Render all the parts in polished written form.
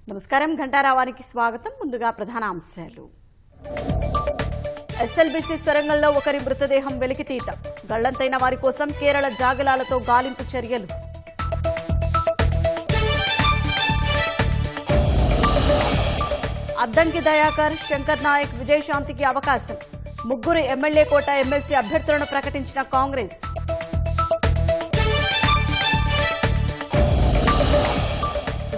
నమస్కారం ఘంటారావానికి స్వాగతం. ముందుగా ప్రధాన అంశాలు. ఎస్ఎల్బీసీ సొరంగంలో ఒకరి మృతదేహం వెలికితీత. గళ్లంతైన వారి కోసం కేరళ జాగలాలతో గాలింపు చర్యలు. అద్దంకి దయాకర్, శంకర్ నాయక్, విజయశాంతికి అవకాశం. ముగ్గురు ఎమ్మెల్యే కోట ఎమ్మెల్సీ అభ్యర్థులను ప్రకటించిన కాంగ్రెస్.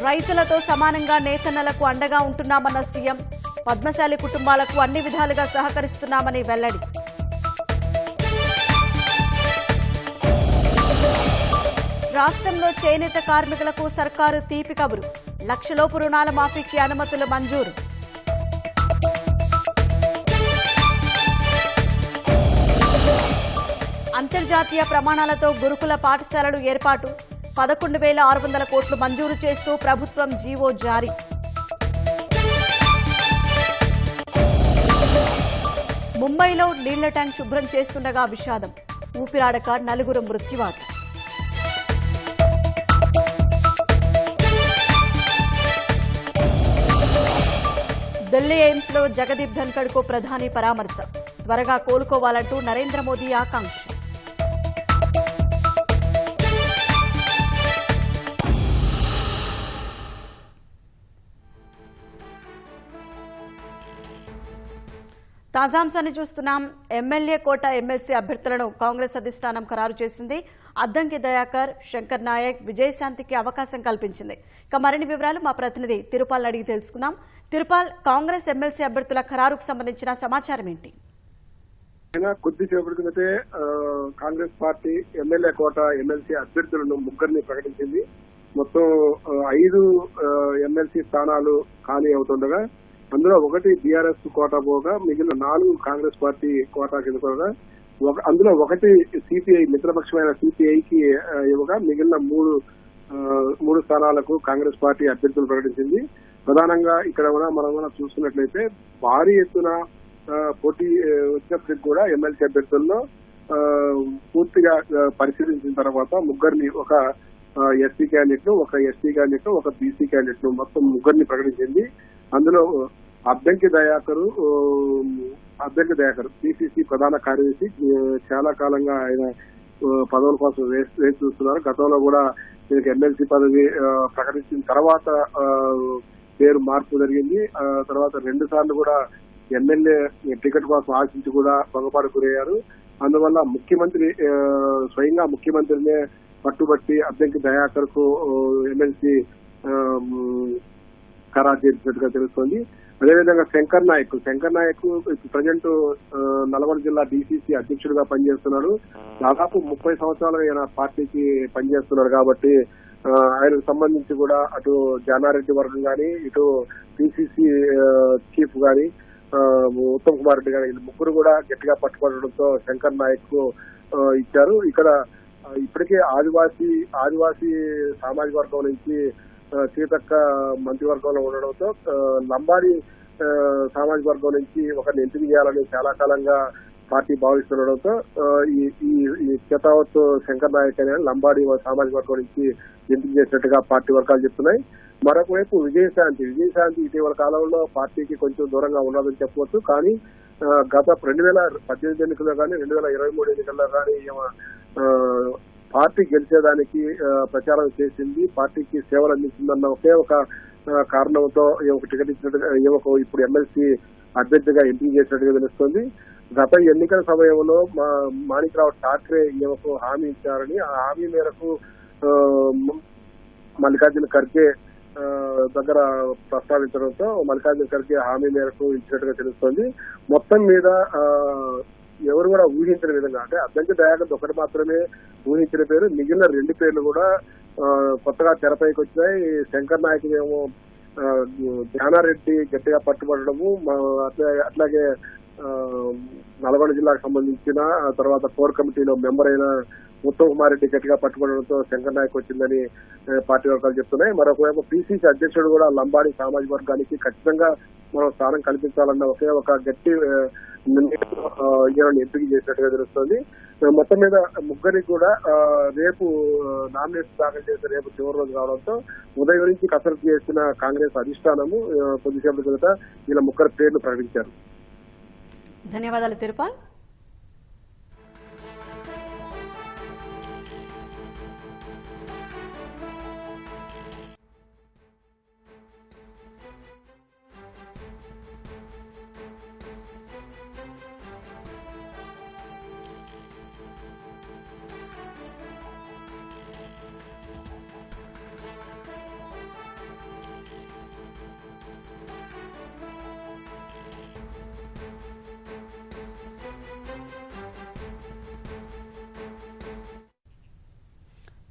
రైతులతో సమానంగా నేతన్నలకు అండగా ఉంటున్నామన్న సీఎం. పద్మశాలి కుటుంబాలకు అన్ని విధాలుగా సహకరిస్తున్నామని వెల్లడి. రాష్ట్రంలో చేనేత కార్మికులకు సర్కారు తీపి కబురు. లక్షలోపు రుణాల మాఫీకి అనుమతులు మంజూరు. అంతర్జాతీయ ప్రమాణాలతో గురుకుల పాఠశాలలు ఏర్పాటు. 11,600 కోట్లు మంజూరు చేస్తూ ప్రభుత్వం జీవో జారీ. ముంబైలో నీళ్ల ట్యాంక్ శుభ్రం చేస్తుండగా విషాదం. ఊపిరాడక నలుగురు మృత్యువాత. ఢిల్లీ ఎయిమ్స్ లో జగదీప్ ధన్కడ్ కు ప్రధాని పరామర్శ. త్వరగా కోలుకోవాలంటూ నరేంద్ర మోదీ ఆకాంక్ష. తాజాంశాన్ని చూస్తున్నాం. ఎమ్మెల్యే కోట ఎమ్మెల్సీ అభ్యర్థులను కాంగ్రెస్ అధిష్టానం ఖరారు చేసింది. అద్దంకి దయాకర్, శంకర్ నాయక్, విజయశాంతికి అవకాశం కల్పించింది. ఇక మరిన్ని వివరాలు మా ప్రతినిధి తిరుపాల్ అడిగి తెలుసుకుందాం. తిరుపాల్, కాంగ్రెస్ ఎమ్మెల్సీ అభ్యర్థుల ఖరారుకు సంబంధించిన సమాచారం ఏంటి? కొద్దిసేపటి కిందటే కాంగ్రెస్ పార్టీ ఎమ్మెల్యే కోట ఎమ్మెల్సీ అభ్యర్థులను ముగ్గురిని ప్రకటించింది. మొత్తం 5 ఎమ్మెల్సీ స్థానాలు ఖాళీ అవుతుండగా అందులో ఒకటి బీఆర్ఎస్ కోటా పోగా మిగిలిన 4 కాంగ్రెస్ పార్టీ కోటా కింద పోగా అందులో ఒకటి సిపిఐ మిత్రపక్షమైన సిపిఐకి ఇవ్వగా మిగిలిన 3 స్థానాలకు కాంగ్రెస్ పార్టీ అభ్యర్థులు ప్రకటించింది. ప్రధానంగా ఇక్కడ కూడా మనం చూసుకున్నట్లయితే భారీ ఎత్తున పోటీ వచ్చినప్పటికి కూడా ఎమ్మెల్సీ అభ్యర్థుల్లో పూర్తిగా పరిశీలించిన తర్వాత ముగ్గురిని, ఒక ఎస్సీ క్యాండిడేట్ ను, ఒక ఎస్టీ క్యాండిడేట్ ను, ఒక బీసీ క్యాండిడేట్ ను మొత్తం ముగ్గురిని ప్రకటించింది. అందులో అద్దంకి దయాకర్ పిసిసి ప్రధాన కార్యదర్శి. చాలా కాలంగా ఆయన పదవుల కోసం వేచి చూస్తున్నారు. గతంలో కూడా దీనికి ఎమ్మెల్సీ పదవి ప్రకటించిన తర్వాత పేరు మార్పు జరిగింది. తర్వాత 2 సార్లు కూడా ఎమ్మెల్యే టికెట్ కోసం ఆశించి కూడా భంగపాటు గురయ్యారు. అందువల్ల ముఖ్యమంత్రి స్వయంగా ముఖ్యమంత్రినే పట్టుబట్టి అద్దంకి దయాకర్ కు ఎమ్మెల్సీ ఖరారు చేసినట్టుగా తెలుస్తోంది. అదేవిధంగా శంకర్ నాయక్ ప్రజెంట్ నల్గొండ జిల్లా డిసిసి అధ్యక్షుడిగా పనిచేస్తున్నాడు. దాదాపు 30 సంవత్సరాలు ఆయన పార్టీకి పనిచేస్తున్నాడు కాబట్టి ఆయనకు సంబంధించి కూడా అటు జానారెడ్డి వర్గం గాని, ఇటు పిసిసి చీఫ్ గాని ఉత్తమ్ కుమార్ రెడ్డి గాని, ముగ్గురు కూడా గట్టిగా పట్టుకోవడంతో శంకర్ నాయక్ కు ఇచ్చారు. ఇక్కడ ఇప్పటికే ఆదివాసీ సామాజిక వర్గం నుంచి సీతక్క మంత్రివర్గంలో ఉండడంతో లంబాడి సామాజిక వర్గం నుంచి ఒకరిని ఎంపిక చేయాలని చాలా కాలంగా పార్టీ భావిస్తుండడంతో ఈ చేతావత్ శంకర్ నాయక్ అనే లంబాడి సామాజిక వర్గం నుంచి ఎంపిక చేసినట్టుగా పార్టీ వర్గాలు చెప్తున్నాయి. మరొక వైపు విజయశాంతి ఇటీవల కాలంలో పార్టీకి కొంచెం దూరంగా ఉన్నదని చెప్పవచ్చు. కానీ గత 2018 ఎన్నికల్లో కానీ 2023 ఎన్నికల్లో కానీ పార్టీ గెలిచేదానికి ప్రచారం చేసింది, పార్టీకి సేవలు అందించిందన్న ఒకే ఒక కారణంతో ఒక టికెట్ ఇచ్చినట్టుగా ఇప్పుడు ఎమ్మెల్సీ అభ్యర్థిగా ఎంపిక చేసినట్టుగా తెలుస్తోంది. గత ఎన్నికల సమయంలో మాణిక్రావు ఠాక్రే ఈమెకు హామీ ఇచ్చారని, ఆ హామీ మేరకు మల్లికార్జున ఖర్గే దగ్గర ప్రస్తావించడంతో మల్లికార్జున ఖర్గే హామీ మేరకు ఇచ్చినట్టుగా తెలుస్తోంది. మొత్తం మీద ఎవరు కూడా ఊహించిన విధంగా, అంటే అద్దంకి దయాకర్ ఒకటి మాత్రమే ఊహించిన పేరు, మిగిలిన 2 పేర్లు కూడా కొత్తగా తెరపైకి వచ్చాయి. శంకర్ నాయక్ ఏమో జానారెడ్డి గట్టిగా పట్టుబడము, అట్లాగే నల్గొండ జిల్లాకు సంబంధించిన తర్వాత కోర్ కమిటీలో మెంబర్ అయిన ఉత్తమ్ కుమార్ రెడ్డి గట్టిగా పట్టుకోవడంతో శంకర్ నాయక్ వచ్చిందని పార్టీ వర్గాలు చెప్తున్నాయి. మరొకవైపు పిసిసి అధ్యక్షుడు కూడా లంబాడి సామాజిక వర్గానికి ఖచ్చితంగా మనం స్థానం కల్పించాలన్న ఒకే ఒక గట్టి నిర్ణయం ఎంపిక చేసినట్టుగా తెలుస్తోంది. మొత్తం మీద ముగ్గురికి కూడా రేపు నామినేషన్ దాఖలు చేసే రేపు చివరి రోజు కావడంతో ఉదయం నుంచి కసరత్తు చేసిన కాంగ్రెస్ అధిష్టానము కొద్దిసేపటి క్రితం వీళ్ళ ముగ్గురు పేర్లు ప్రకటించారు. ధన్యవాదాలు తిరుపాల్.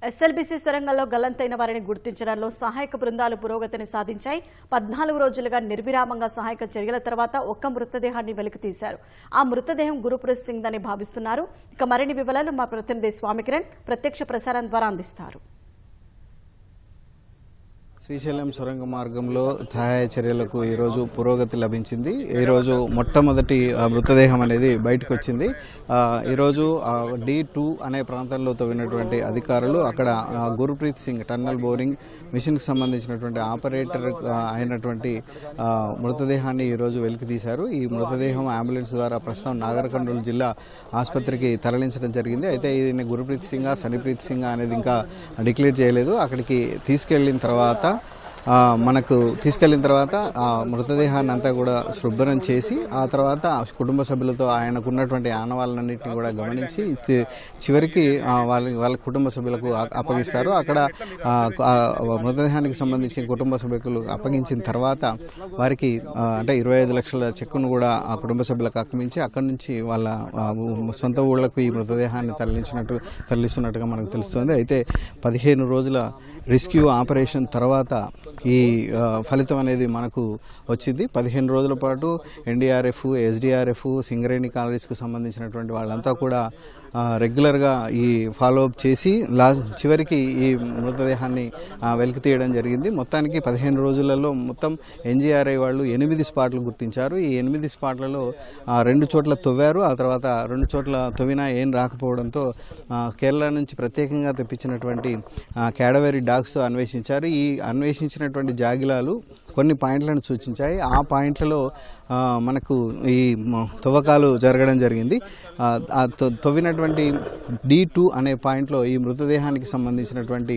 ఎస్ఎల్బీసీ సొరంగంలో గల్లంతైన వారిని గుర్తించడంలో సహాయక బృందాలు పురోగతిని సాధించాయి. 14 రోజులుగా నిర్విరామంగా సహాయక చర్యల తర్వాత ఒక్క మృతదేహాన్ని వెలికితీశారు. ఆ మృతదేహం గురుప్రీత్ సింగ్ అని భావిస్తున్నారు. ఇక మరిన్ని వివరాలు మా ప్రతినిధి స్వామికిరణ్ ప్రత్యక్ష ప్రసారం ద్వారా అందిస్తారు. శ్రీశైలం సొరంగ మార్గంలో సహాయ చర్యలకు ఈరోజు పురోగతి లభించింది. ఈరోజు మొట్టమొదటి మృతదేహం అనేది బయటకు వచ్చింది. ఈరోజు D2 అనే ప్రాంతంలో తవ్వినటువంటి అధికారులు అక్కడ గురుప్రీత్ సింగ్ టన్నల్ బోరింగ్ మిషన్కి సంబంధించినటువంటి ఆపరేటర్ అయినటువంటి మృతదేహాన్ని ఈరోజు వెలికి తీశారు. ఈ మృతదేహం అంబులెన్స్ ద్వారా ప్రస్తుతం నాగర్ కర్నూలు జిల్లా ఆసుపత్రికి తరలించడం జరిగింది. అయితే ఇది గురుప్రీత్ సింగ్ సనిప్రీత్ సింగ్ అనేది ఇంకా డిక్లేర్ చేయలేదు. అక్కడికి తీసుకెళ్లిన తర్వాత ఆ మృతదేహాన్ని అంతా కూడా శుభ్రం చేసి ఆ తర్వాత కుటుంబ సభ్యులతో ఆయనకు ఉన్నటువంటి ఆనవాళ్ళన్నింటినీ కూడా గమనించి చివరికి వాళ్ళ కుటుంబ సభ్యులకు అప్పగిస్తారు. అక్కడ మృతదేహానికి సంబంధించి కుటుంబ సభ్యులు అప్పగించిన తర్వాత వారికి అంటే 25 లక్షల చెక్కును కూడా ఆ కుటుంబ సభ్యులకు అప్పగించి అక్కడి నుంచి వాళ్ళ సొంత ఊళ్లకు ఈ మృతదేహాన్ని తరలిస్తున్నట్టుగా మనకు తెలుస్తుంది. అయితే 15 రోజుల రెస్క్యూ ఆపరేషన్ తర్వాత ఈ ఫలితం అనేది మనకు వచ్చింది. 15 రోజుల పాటు NDRF, SDRF, సింగరేణి కాలనీస్కు సంబంధించినటువంటి వాళ్ళంతా కూడా రెగ్యులర్గా ఈ ఫాలోఅప్ చేసి చివరికి ఈ మృతదేహాన్ని వెలికి తీయడం జరిగింది. మొత్తానికి 15 రోజులలో మొత్తం NGRI వాళ్ళు 8 స్పాట్లు గుర్తించారు. ఈ 8 స్పాట్లలో 2 చోట్ల తవ్వారు. ఆ తర్వాత 2 చోట్ల తవ్వినా ఏం రాకపోవడంతో కేరళ నుంచి ప్రత్యేకంగా తెప్పించినటువంటి క్యాడవరీ డాగ్స్తో అన్వేషించారు. ఈ అన్వేషించినటువంటి జాగిలాలు కొన్ని పాయింట్లను సూచించాయి. ఆ పాయింట్లలో మనకు ఈ తవ్వకాలు జరగడం జరిగింది. తవ్వినటువంటి D2 అనే పాయింట్లో ఈ మృతదేహానికి సంబంధించినటువంటి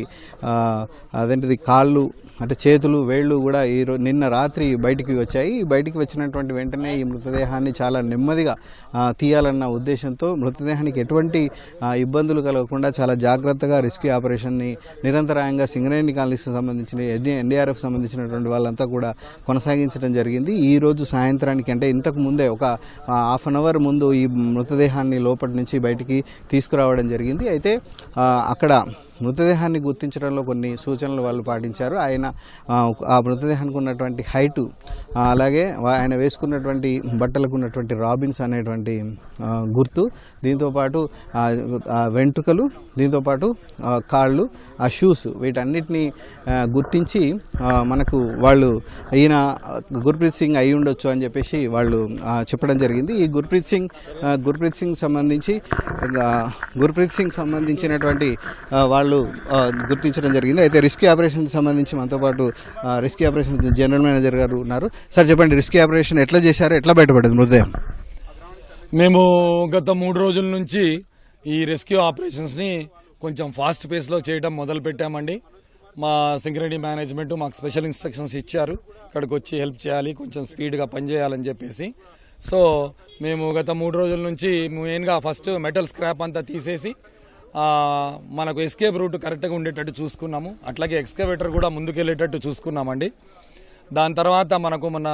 అదేంటిది కాళ్ళు అంటే చేతులు వేళ్ళు కూడా నిన్న రాత్రి బయటికి వచ్చాయి. బయటికి వచ్చినటువంటి వెంటనే ఈ మృతదేహాన్ని చాలా నెమ్మదిగా తీయాలన్న ఉద్దేశంతో మృతదేహానికి ఎటువంటి ఇబ్బందులు కలగకుండా చాలా జాగ్రత్తగా రెస్క్యూ ఆపరేషన్ని నిరంతరాయంగా సింగరేణి కాలనీకి సంబంధించిన NDRF సంబంధించినటువంటి వాళ్ళంతా కూడా కొనసాగించడం జరిగింది. ఈ రోజు సాయంత్రానికి అంటే ఇంతకు ముందే ఒక హాఫ్ అన్ అవర్ ముందు ఈ మృతదేహాన్ని లోపటి నుంచి బయటికి తీసుకురావడం జరిగింది. అయితే అక్కడ మృతదేహాన్ని గుర్తించడంలో కొన్ని సూచనలు వాళ్ళు పాటించారు. ఆ మృతదేహానికి ఉన్నటువంటి హైటు అలాగే ఆయన వేసుకున్నటువంటి బట్టలకు ఉన్నటువంటి రాబిన్స్ అనేటువంటి గుర్తు, దీంతోపాటు వెంట్రుకలు, దీంతోపాటు కాళ్ళు, ఆ షూస్ వీటన్నిటిని గుర్తించి మనకు వాళ్ళు ఈయన గుర్ప్రీత్ సింగ్ అయి ఉండొచ్చు అని చెప్పేసి వాళ్ళు చెప్పడం జరిగింది. ఈ గుర్ప్రీత్ సింగ్ సంబంధించినటువంటి వాళ్ళు గుర్తించడం జరిగింది. అయితే రెస్క్యూ ఆపరేషన్ సంబంధించి మనతో పాటు రెస్క్యూ ఆపరేషన్ జనరల్ మేనేజర్ గారు ఉన్నారు. సార్ చెప్పండి, రెస్క్యూ ఆపరేషన్ ఎట్లా చేశారు, ఎట్లా బయటపడింది మృతదేహం? మేము గత 3 రోజుల నుంచి ఈ రెస్క్యూ ఆపరేషన్స్ ని కొంచెం ఫాస్ట్ పేస్ లో చేయడం మొదలు పెట్టామండి. మా సింగరేణి మేనేజ్మెంట్ మాకు స్పెషల్ ఇన్స్ట్రక్షన్స్ ఇచ్చారు, ఇక్కడికి వచ్చి హెల్ప్ చేయాలి, కొంచెం స్పీడ్గా పనిచేయాలని చెప్పేసి. సో మేము గత 3 రోజుల నుంచి మెయిన్గా ఫస్ట్ మెటల్ స్క్రాప్ అంతా తీసేసి మనకు ఎస్కేప్ రూట్ కరెక్ట్గా ఉండేటట్టు చూసుకున్నాము. అట్లాగే ఎక్స్కవేటర్ కూడా ముందుకెళ్లేటట్టు చూసుకున్నామండి. దాని తర్వాత మనకు మన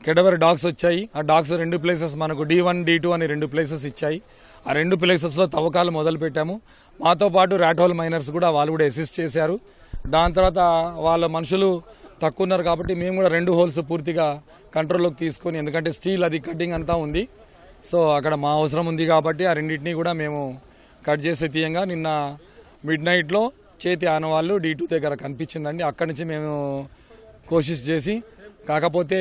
కెడవర్ డాగ్స్ వచ్చాయి. ఆ డాగ్స్ 2 ప్లేసెస్ మనకు D1, D2 అని 2 ప్లేసెస్ ఇచ్చాయి. ఆ 2 ప్లేసెస్లో తవ్వకాలు మొదలు పెట్టాము. మాతో పాటు ర్యాట్ హోల్ మైనర్స్ కూడా వాళ్ళు కూడా అసిస్ట్ చేశారు. దాని తర్వాత వాళ్ళ మనుషులు తక్కువ ఉన్నారు కాబట్టి మేము కూడా 2 హోల్స్ పూర్తిగా కంట్రోల్లోకి తీసుకొని, ఎందుకంటే స్టీల్ అది కటింగ్ అంతా ఉంది, సో అక్కడ మా అవసరం ఉంది కాబట్టి ఆ రెండింటినీ కూడా మేము కట్ చేసే తీయంగా నిన్న మిడ్ నైట్లో చేతి ఆనవాళ్ళు D2 దగ్గర కనిపించిందండి. అక్కడి నుంచి మేము కోషిష్ చేసి, కాకపోతే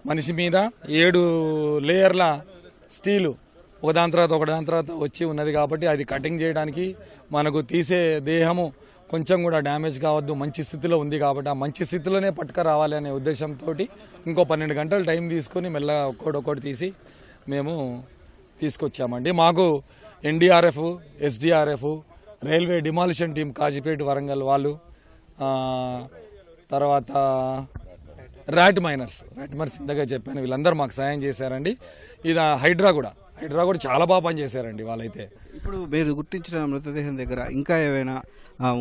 మనిషి మీద 7 లేయర్ల స్టీలు ఒకదాని తర్వాత వచ్చి ఉన్నది కాబట్టి అది కటింగ్ చేయడానికి మనకు తీసే దేహము కొంచెం కూడా డ్యామేజ్ కావద్దు, మంచి స్థితిలో ఉంది కాబట్టి ఆ మంచి స్థితిలోనే పట్టుక రావాలి అనే ఉద్దేశంతో ఇంకో 12 గంటలు టైం తీసుకొని మెల్లగా ఒక్కొక్కటి తీసి మేము తీసుకొచ్చామండి. మాకు NDRF, SDRF, railway demolition team Kazipet Warangal వాళ్ళు, తర్వాత ర్యాట్ మైనర్స్ ఇందాక చెప్పాను, వీళ్ళందరూ మాకు సాయం చేశారండి. ఇది హైడ్రా కూడా చాలా బాగా పనిచేశారండి వాళ్ళైతే. ఇప్పుడు మీరు గుర్తించిన మృతదేహం దగ్గర ఇంకా ఏమైనా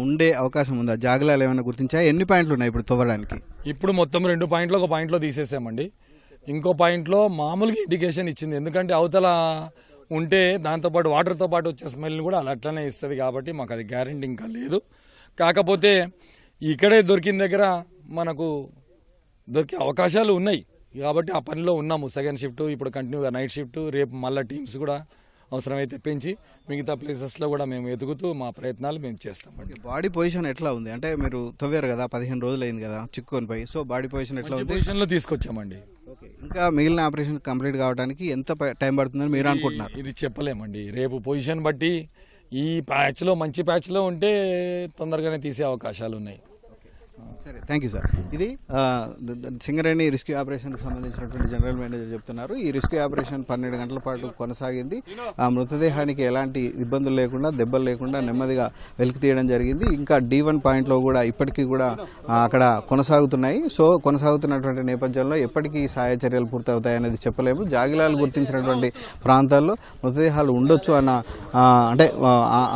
ఉండే అవకాశం ఉందా? జాగలాలు ఏమైనా గుర్తించా? ఎన్ని పాయింట్లు ఉన్నాయి ఇప్పుడు తవ్వడానికి? ఇప్పుడు మొత్తం 2 పాయింట్లు, ఒక పాయింట్లో తీసేసామండి. ఇంకో పాయింట్లో మామూలుగా ఇండికేషన్ ఇచ్చింది, ఎందుకంటే అవతల ఉంటే దాంతోపాటు వాటర్తో పాటు వచ్చే స్మెల్ని కూడా అలా అట్లనే ఇస్తుంది కాబట్టి మాకు అది గ్యారెంటీ ఇంకా లేదు. కాకపోతే ఇక్కడే దొరికిన దగ్గర మనకు దొరికే అవకాశాలు ఉన్నాయి కాబట్టి ఆ పనిలో ఉన్నాము. సెకండ్ షిఫ్ట్ ఇప్పుడు కంటిన్యూగా నైట్ షిఫ్ట్, రేపు మళ్ళీ టీమ్స్ కూడా అవసరమైతే పెంచి మిగతా ప్లేసెస్లో కూడా మేము ఎదుగుతూ మా ప్రయత్నాలు మేము చేస్తామండి. బాడీ పొజిషన్ ఎట్లా ఉంది? అంటే మీరు తవ్వారు కదా, 15 రోజులు అయింది కదా చిక్కుకొని పోయి, సో బాడీ పొజిషన్ ఎట్లా ఉంది? పొజిషన్లో తీసుకొచ్చామండి. ఇంకా మిగిలిన ఆపరేషన్ కంప్లీట్ కావడానికి ఎంత టైం పడుతుందని మీరు అనుకుంటున్నారు? ఇది చెప్పలేమండి, రేపు పొజిషన్ బట్టి. ఈ ప్యాచ్లో మంచి ప్యాచ్లో ఉంటే తొందరగానే తీసే అవకాశాలు ఉన్నాయి. సరే, థ్యాంక్ యూ సార్. ఇది సింగరేణి రెస్క్యూ ఆపరేషన్కి సంబంధించినటువంటి జనరల్ మేనేజర్ చెప్తున్నారు. ఈ రెస్క్యూ ఆపరేషన్ 12 గంటల పాటు కొనసాగింది. ఆ మృతదేహానికి ఎలాంటి ఇబ్బందులు లేకుండా, దెబ్బలు లేకుండా నెమ్మదిగా వెలికి తీయడం జరిగింది. ఇంకా D1 పాయింట్లో కూడా ఇప్పటికీ కూడా అక్కడ కొనసాగుతున్నాయి. సో కొనసాగుతున్నటువంటి నేపథ్యంలో ఎప్పటికీ సహాయ చర్యలు పూర్తవుతాయనేది చెప్పలేము. జాగిలాలు గుర్తించినటువంటి ప్రాంతాల్లో మృతదేహాలు ఉండొచ్చు అన్న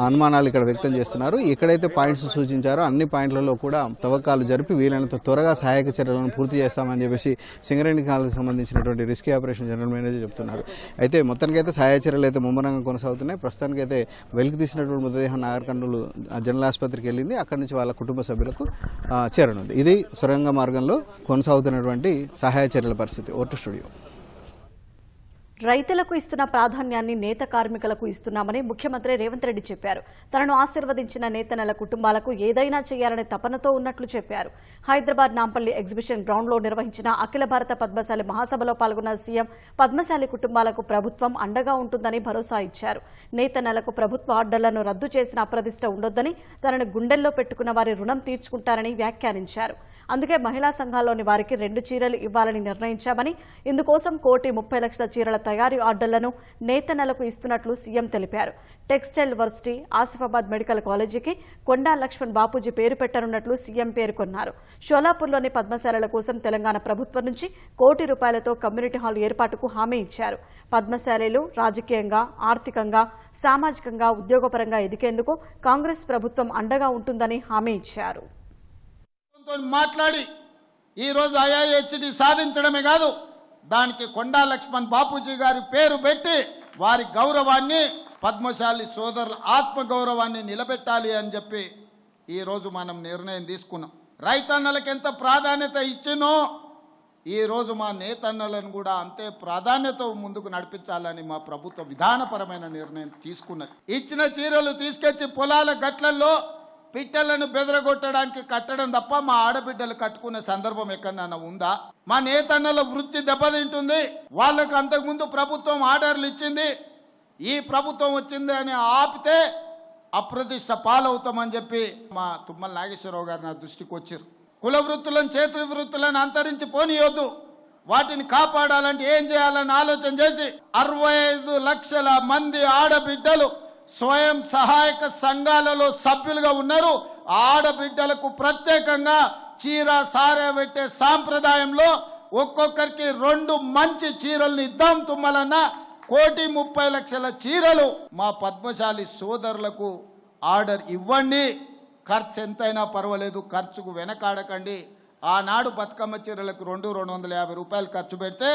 అనుమానాలు ఇక్కడ వ్యక్తం చేస్తున్నారు. ఎక్కడైతే పాయింట్స్ సూచించారో అన్ని పాయింట్లలో కూడా తవ్వకాలు జరిపి వీలైనంత త్వరగా సహాయక చర్యలను పూర్తి చేస్తామని చెప్పేసి సింగరేణి కాలకి సంబంధించినటువంటి రెస్క్యూ ఆపరేషన్ జనరల్ మేనేజర్ చెప్తున్నారు. అయితే మొత్తానికైతే సహాయ చర్యలు అయితే ముమ్మరంగా కొనసాగుతున్నాయి. ప్రస్తుతానికైతే వెలికి తీసినటువంటి మృతదేహం నాగర్ కర్నూలు జనరల్ ఆసుపత్రికి వెళ్ళింది. అక్కడి నుంచి వాళ్ళ కుటుంబ సభ్యులకు చేరనుంది. ఇది సొరంగ మార్గంలో కొనసాగుతున్నటువంటి సహాయ చర్యల పరిస్థితి. Vote studio. రైతులకు ఇస్తున్న ప్రాధాన్యాన్ని నేత కార్మికులకు ఇస్తున్నామని ముఖ్యమంత్రి రేవంత్ రెడ్డి చెప్పారు. తనను ఆశీర్వదించిన నేతన్నల కుటుంబాలకు ఏదైనా చేయాలనే తపనతో ఉన్నట్లు చెప్పారు. హైదరాబాద్ నాంపల్లి ఎగ్జిబిషన్ గ్రౌండ్లో నిర్వహించిన అఖిల భారత పద్మశాలి మహాసభలో పాల్గొన్న సీఎం పద్మశాలి కుటుంబాలకు ప్రభుత్వం అండగా ఉంటుందని భరోసా ఇచ్చారు. నేతన్నలకు ప్రభుత్వ ఆర్డర్లను రద్దు చేసిన అప్రదిష్ట ఉండొద్దని, తనను గుండెల్లో పెట్టుకున్న వారి రుణం తీర్చుకుంటారని వ్యాఖ్యానించారు. అందుకే మహిళా సంఘాల్లోని వారికి 2 చీరలు ఇవ్వాలని నిర్ణయించామని, ఇందుకోసం 1,30,00,000 చీరల తయారీ ఆర్డర్లను నేతన్నలకు ఇస్తున్నట్లు సీఎం తెలిపారు. టెక్స్టైల్ వర్సిటీ, ఆసిఫాబాద్ మెడికల్ కాలేజీకి కొండా లక్ష్మణ్ బాపూజీ పేరు పెట్టనున్నట్లు సీఎం పేర్కొన్నారు. షోలాపూర్లోని పద్మశాలల కోసం తెలంగాణ ప్రభుత్వం నుంచి ₹1,00,00,000తో కమ్యూనిటీ హాల్ ఏర్పాటుకు హామీ ఇచ్చారు. పద్మశాలీలు రాజకీయంగా, ఆర్థికంగా, సామాజికంగా, ఉద్యోగపరంగా ఎదిగేందుకు కాంగ్రెస్ ప్రభుత్వం అండగా ఉంటుందని హామీ ఇచ్చారు. మాట్లాడి ఈరోజు IIHT సాధించడమే కాదు, దానికి కొండా లక్ష్మణ్ బాపూజీ గారి పేరు పెట్టి వారి గౌరవాన్ని, పద్మశాలి సోదరుల ఆత్మగౌరవాన్ని నిలబెట్టాలి అని చెప్పి ఈరోజు మనం నిర్ణయం తీసుకున్నాం. రైతన్నలకు ఎంత ప్రాధాన్యత ఇచ్చినో ఈరోజు మా నేతన్నలను కూడా అంతే ప్రాధాన్యత ముందుకు నడిపించాలని మా ప్రభుత్వ విధానపరమైన నిర్ణయం తీసుకున్నది. ఇచ్చిన చీరలు తీసుకొచ్చి పొలాల గట్లల్లో పిట్టలను బెదరగొట్టడానికి కట్టడం తప్ప మా ఆడబిడ్డలు కట్టుకునే సందర్భం ఎక్కడన్నా ఉందా? మా నేతన్నల వృత్తి దెబ్బతింటుంది. వాళ్ళకు అంతకుముందు ప్రభుత్వం ఆర్డర్లు ఇచ్చింది, ఈ ప్రభుత్వం వచ్చింది అని ఆపితే అప్రతిష్ట పాలవుతామని చెప్పి మా తుమ్మల నాగేశ్వరరావు గారు నా దృష్టికి వచ్చారు. కుల వృత్తులను, చేతి వృత్తులను అంతరించి పోనీయొద్దు, వాటిని కాపాడాలంటే ఏం చేయాలని ఆలోచన చేసి 65 లక్షల మంది ఆడబిడ్డలు స్వయం సహాయక సంఘాలలో సభ్యులుగా ఉన్నారు. ఆడబిడ్డలకు ప్రత్యేకంగా చీర సారే పెట్టే సాంప్రదాయంలో ఒక్కొక్కరికి 2 మంచి చీరల్ని ఇద్దాం. తుమ్మలన్న 1,30,00,000 చీరలు మా పద్మశాలి సోదరులకు ఆర్డర్ ఇవ్వండి. ఖర్చు ఎంతైనా పర్వాలేదు, ఖర్చుకు వెనకాడకండి. ఆనాడు బతుకమ్మ చీరలకు 250 రూపాయలు ఖర్చు పెడితే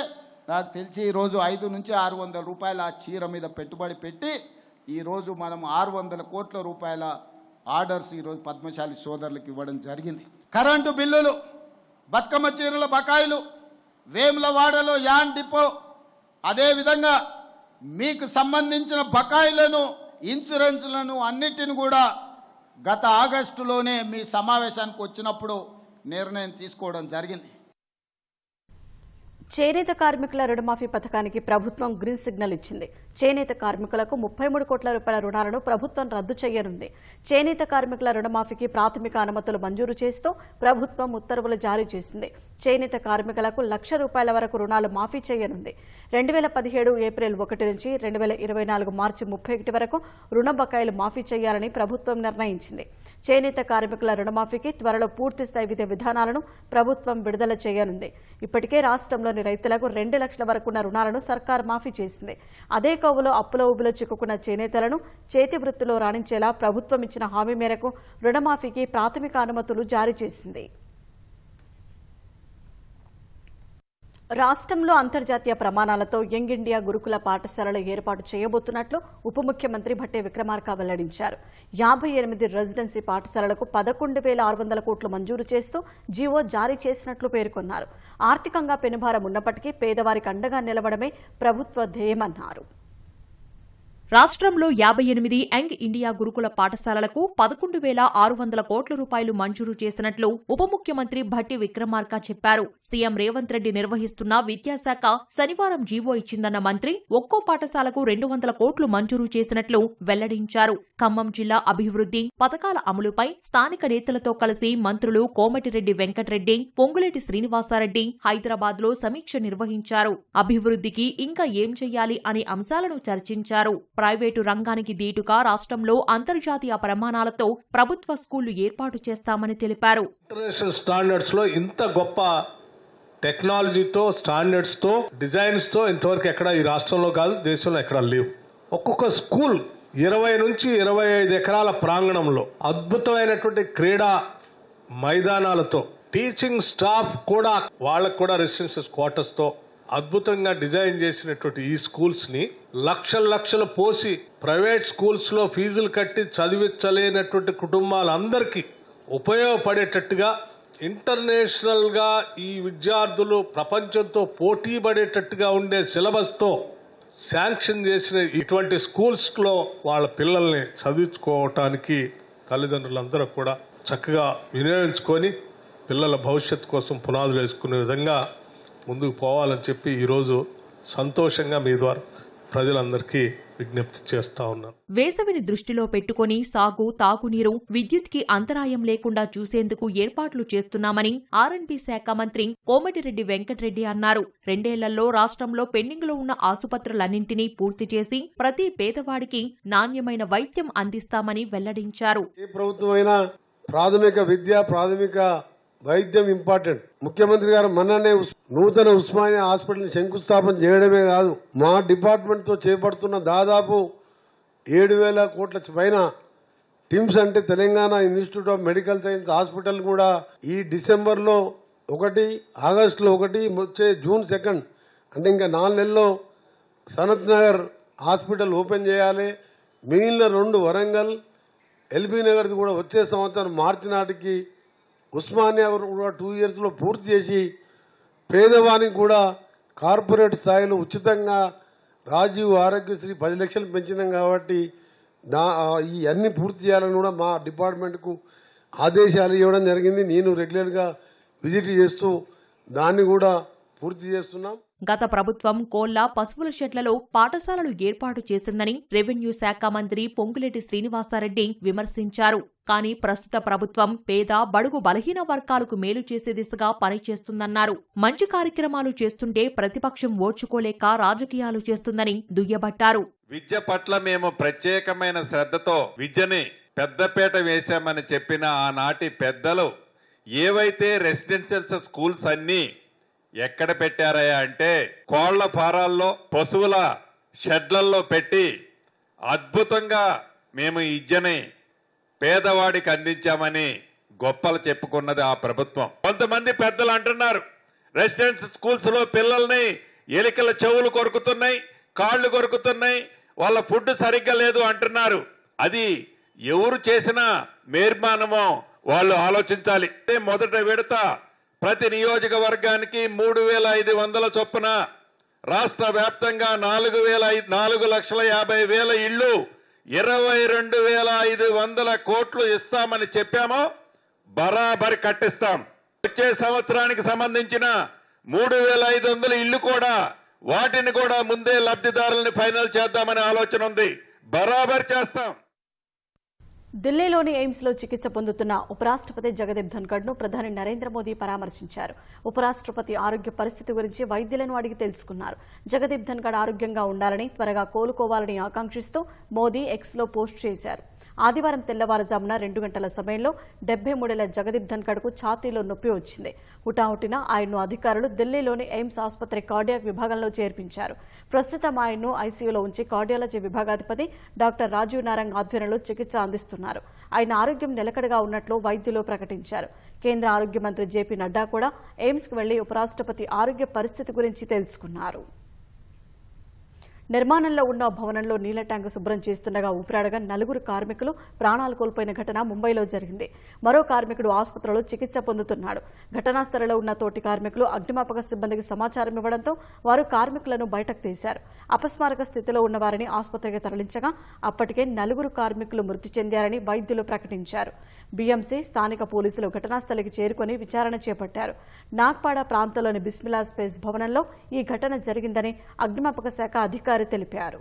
నాకు తెలిసి ఈరోజు 500 నుంచి 600 రూపాయలు ఆ చీర మీద పెట్టుబడి పెట్టి ఈరోజు మనం 600 కోట్ల రూపాయల ఆర్డర్స్ ఈరోజు పద్మశాలి సోదరులకు ఇవ్వడం జరిగింది. కరెంటు బిల్లులు, బతుకమ్మ చీరల బకాయిలు, వేములవాడలో యాన్ డిపో, అదేవిధంగా మీకు సంబంధించిన బకాయిలను ఇన్సూరెన్స్లను అన్నిటిని కూడా గత ఆగస్టులోనే మీ సమావేశానికి వచ్చినప్పుడు నిర్ణయం తీసుకోవడం జరిగింది. చేనేత కార్మికుల రుణమాఫీ పథకానికి ప్రభుత్వం గ్రీన్ సిగ్నల్ ఇచ్చింది. చేనేత కార్మికులకు 33 కోట్ల రూపాయల రుణాలను ప్రభుత్వం రద్దు చేయనుంది. చేనేత కార్మికుల రుణమాఫీకి ప్రాథమిక అనుమతులు మంజూరు చేస్తూ ప్రభుత్వం ఉత్తర్వులు జారీ చేసింది. చేనేత కార్మికులకు ₹1,00,000 వరకు రుణాలు మాఫీ చేయనుంది. 2017 ఏప్రిల్ 1 నుంచి 2024 మార్చి 31 వరకు రుణ బకాయిలు మాఫీ చేయాలని ప్రభుత్వం నిర్ణయించింది. చేనేత కార్మికుల రుణమాఫీకి త్వరలో పూర్తిస్థాయి విధి విధానాలను ప్రభుత్వం విడుదల చేయనుంది. ఇప్పటికే రాష్ట్రంలోని రైతులకు 2 లక్షల వరకున్న రుణాలను సర్కార్ మాఫీ చేసింది. అదే కోవలో అప్పుల ఊబిలో చిక్కుకున్న చేనేతలను చేతి వృత్తిలో రాణించేలా ప్రభుత్వం ఇచ్చిన హామీ మేరకు రుణమాఫీకి ప్రాథమిక అనుమతులు జారీ చేసింది. రాష్ట్రంలో అంతర్జాతీయ ప్రమాణాలతో యంగ్ ఇండియా గురుకుల పాఠశాలలు ఏర్పాటు చేయబోతున్నట్లు ఉప ముఖ్యమంత్రి భట్టి విక్రమార్క వెల్లడించారు. 58 రెసిడెన్సీ పాఠశాలలకు 11,600 కోట్లు మంజూరు చేస్తూ జీవో జారీ చేసినట్లు పేర్కొన్నారు. ఆర్థికంగా పెనుభారం ఉన్నప్పటికీ పేదవారికి అండగా నిలవడమే ప్రభుత్వ ధ్యేయమన్నారు. రాష్ట్రంలో 58 యంగ్ ఇండియా గురుకుల పాఠశాలలకు 11,600 కోట్ల రూపాయలు మంజూరు చేసినట్లు ఉప ముఖ్యమంత్రి భట్టి విక్రమార్క చెప్పారు. సీఎం రేవంత్ రెడ్డి నిర్వహిస్తున్న విద్యాశాఖ శనివారం జీవో ఇచ్చిందన్న మంత్రి ఒక్కో పాఠశాలకు 200 కోట్లు మంజూరు చేసినట్లు వెల్లడించారు. ఖమ్మం జిల్లా అభివృద్ధి పథకాల అమలుపై స్థానిక నేతలతో కలిసి మంత్రులు కోమటిరెడ్డి వెంకటరెడ్డి, పొంగులేటి శ్రీనివాసారెడ్డి హైదరాబాద్లో సమీక్ష నిర్వహించారు. అభివృద్ధికి ఇంకా ఏం చేయాలి అనే అంశాలను చర్చించారు. ప్రైవేటు రంగానికి దీటుగా రాష్ట్రంలో అంతర్జాతీయ ప్రమాణాలతో ప్రభుత్వ స్కూళ్లు ఏర్పాటు చేస్తామని తెలిపారు. ఇంటర్నేషనల్ స్టాండర్డ్స్ లో ఇంత గొప్ప టెక్నాలజీతో, స్టాండర్డ్స్ తో, డిజైన్స్ తో ఇంతవరకు ఎక్కడ ఈ రాష్ట్రంలో కాదు, దేశంలో ఎక్కడ లేవు. ఒక్కొక్క స్కూల్ 20 నుంచి 25 ఎకరాల ప్రాంగణంలో అద్భుతమైనటువంటి క్రీడా మైదానాలతో, టీచింగ్ స్టాఫ్ కూడా వాళ్ళకు కూడా రెసిడెన్షియల్ క్వార్టర్స్ తో అద్భుతంగా డిజైన్ చేసినటువంటి ఈ స్కూల్స్ ని లక్షలు పోసి ప్రైవేట్ స్కూల్స్ లో ఫీజులు కట్టి చదివించలేనటువంటి కుటుంబాలందరికీ ఉపయోగపడేటట్టుగా, ఇంటర్నేషనల్ గా ఈ విద్యార్థులు ప్రపంచంతో పోటీ పడేటట్టుగా ఉండే సిలబస్ తో శాంక్షన్ చేసిన ఇటువంటి స్కూల్స్ లో వాళ్ళ పిల్లల్ని చదివించుకోవటానికి తల్లిదండ్రులందరూ కూడా చక్కగా వినియోగించుకొని పిల్లల భవిష్యత్తు కోసం పునాదులు వేసుకునే విధంగా ముందుకు పోవాలని చెప్పి ఈరోజు సంతోషంగా మీ ద్వారా ప్రజలందరికీ విజ్ఞప్తి చేస్తా ఉన్నాను. వేసవిని దృష్టిలో పెట్టుకుని సాగు, తాగునీరు, విద్యుత్కి అంతరాయం లేకుండా చూసేందుకు ఏర్పాట్లు చేస్తున్నామని ఆర్ఎండ్బీ శాఖ మంత్రి కోమటిరెడ్డి వెంకటరెడ్డి అన్నారు. 2 ఏళ్లలో రాష్ట్రంలో పెండింగ్లో ఉన్న ఆసుపత్రులన్నింటినీ పూర్తి చేసి ప్రతి పేదవాడికి నాణ్యమైన వైద్యం అందిస్తామని వెల్లడించారు. ఏ ప్రభుత్వమైనా ప్రాథమిక విద్య, ప్రాథమిక వైద్యం ఇంపార్టెంట్. ముఖ్యమంత్రి గారు మొన్ననే నూతన ఉస్మానియా హాస్పిటల్ శంకుస్థాపన చేయడమే కాదు, మా డిపార్ట్మెంట్ తో చేపడుతున్న దాదాపు 7,000 కోట్ల పైన టిమ్స్ అంటే Telangana institute of medical science hospital కూడా ఈ డిసెంబర్లో 1, ఆగస్టులో 1, వచ్చే జూన్ 2 అంటే ఇంకా 4 నెలల్లో సనత్ నగర్ హాస్పిటల్ ఓపెన్ చేయాలి. మిగిలిన 2 వరంగల్, ఎల్బీ నగర్ కూడా వచ్చే సంవత్సరం మార్చి నాటికి ఉస్మానియా కూడా 2 years లో పూర్తి చేసి పేదవానికి కూడా కార్పొరేట్ స్థాయిలో ఉచితంగా రాజీవ్ ఆరోగ్యశ్రీ 10 లక్షలు పెంచినాం కాబట్టి ఈ అన్ని పూర్తి చేయాలని కూడా మా డిపార్ట్మెంట్కు ఆదేశాలు ఇవ్వడం జరిగింది. నేను రెగ్యులర్గా విజిట్ చేస్తూ దాన్ని కూడా పూర్తి చేస్తున్నాం. గత ప్రభుత్వం కోళ్ల, పశువుల షెడ్లలో పాఠశాలలు ఏర్పాటు చేసిందని రెవెన్యూ శాఖ మంత్రి పొంగులేటి శ్రీనివాసారెడ్డి విమర్శించారు. కానీ ప్రస్తుత ప్రభుత్వం పేద, బడుగు, బలహీన వర్గాలకు మేలు చేసే దిశగా పనిచేస్తుందన్నారు. మంచి కార్యక్రమాలు చేస్తుంటే ప్రతిపక్షం ఓర్చుకోలేక రాజకీయాలు చేస్తుందని దుయ్యబట్టారు. విద్య పట్ల మేము ప్రత్యేకమైన శ్రద్ధతో విద్యని పెద్దపీట వేశామని చెప్పిన ఆనాటి పెద్దలు ఏవైతే రెసిడెన్షియల్ స్కూల్స్ అన్ని ఎక్కడ పెట్టారయ్యా అంటే కోళ్ల ఫారాల్లో, పశువుల షెడ్లలో పెట్టి అద్భుతంగా మేము ఈ విద్యని పేదవాడికి అందించామని గొప్పలు చెప్పుకున్నది ఆ ప్రభుత్వం. కొంతమంది పెద్దలు అంటున్నారు రెసిడెన్స్ స్కూల్స్ లో పిల్లల్ని ఎలికల చెవులు కొరుకుతున్నాయి, కాళ్లు కొరుకుతున్నాయి, వాళ్ళ ఫుడ్ సరిగ్గా లేదు అంటున్నారు. అది ఎవరు చేసిన నిర్మాణమో వాళ్ళు ఆలోచించాలి. మొదట విడత ప్రతి నియోజకవర్గానికి 3,500 చొప్పున రాష్ట్ర వ్యాప్తంగా 4,50,000 ఇళ్లు 22,500 కోట్లు ఇస్తామని చెప్పామో బరాబరి కట్టిస్తాం. వచ్చే సంవత్సరానికి సంబంధించిన 3,500 ఇళ్లు కూడా వాటిని కూడా ముందే లబ్ధిదారుల్ని ఫైనల్ చేద్దామనే ఆలోచన ఉంది. బరాబర్ చేస్తాం. ఢిల్లీలోని ఎయిమ్స్లో చికిత్స పొందుతున్న ఉపరాష్ట్రపతి జగదీప్ ధన్ఖడ్ను ప్రధాని నరేంద్ర మోదీ పరామర్శించారు. ఉపరాష్ట్రపతి ఆరోగ్య పరిస్థితి గురించి వైద్యులను అడిగి తెలుసుకున్నారు. జగదీప్ ధన్ఖడ్ ఆరోగ్యంగా ఉండాలని, త్వరగా కోలుకోవాలని ఆకాంక్షిస్తూ మోదీ ఎక్స్లో పోస్ట్ చేశారు. ఆదివారం తెల్లవారుజామున 2 గంటల సమయంలో 73 ఏళ్ల జగదీప్ ధన్ఖడ్కు ఛాతీలో నొప్పి వచ్చింది. హుటాహుటిన ఆయన్ను అధికారులు ఢిల్లీలోని ఎయిమ్స్ ఆసుపత్రి కార్డియాక్ విభాగంలో చేర్పించారు. ప్రస్తుతం ఆయన్ను ఐసీయూలో ఉంచి కార్డియాలజీ విభాగాధిపతి డాక్టర్ రాజీవ్ నారంగ్ ఆధ్వర్యంలో చికిత్స అందిస్తున్నారు. ఆయన ఆరోగ్యం నిలకడగా ఉన్నట్లు వైద్యులు ప్రకటించారు. కేంద్ర ఆరోగ్య మంత్రి జేపీ నడ్డా కూడా ఎయిమ్స్కు వెళ్లి ఉపరాష్ట్రపతి ఆరోగ్య పరిస్థితి గురించి తెలుసుకున్నారు. నిర్మాణంలో ఉన్న భవనంలో నీళ్ల ట్యాంకు శుభ్రం చేస్తుండగా ఊపిరాడగా 4 కార్మికులు ప్రాణాలు కోల్పోయిన ఘటన ముంబైలో జరిగింది. మరో కార్మికుడు ఆసుపత్రిలో చికిత్స పొందుతున్నాడు. ఘటనా స్థలంలో ఉన్న తోటి కార్మికులు అగ్నిమాపక సిబ్బందికి సమాచారం ఇవ్వడంతో వారు కార్మికులను బయటకు తీశారు. అపస్మారక స్థితిలో ఉన్న వారిని ఆసుపత్రికి తరలించగా అప్పటికే 4 కార్మికులు మృతి చెందారని వైద్యులు ప్రకటించారు. బీఎంసీ స్థానిక పోలీసులు ఘటనాస్థలికి చేరుకుని విచారణ చేపట్టారు. నాగ్పాడా ప్రాంతంలోని బిస్మిల్లా స్పేస్ భవనంలో ఈ ఘటన జరిగిందని అగ్నిమాపక శాఖ అధికారి తెలిపారు.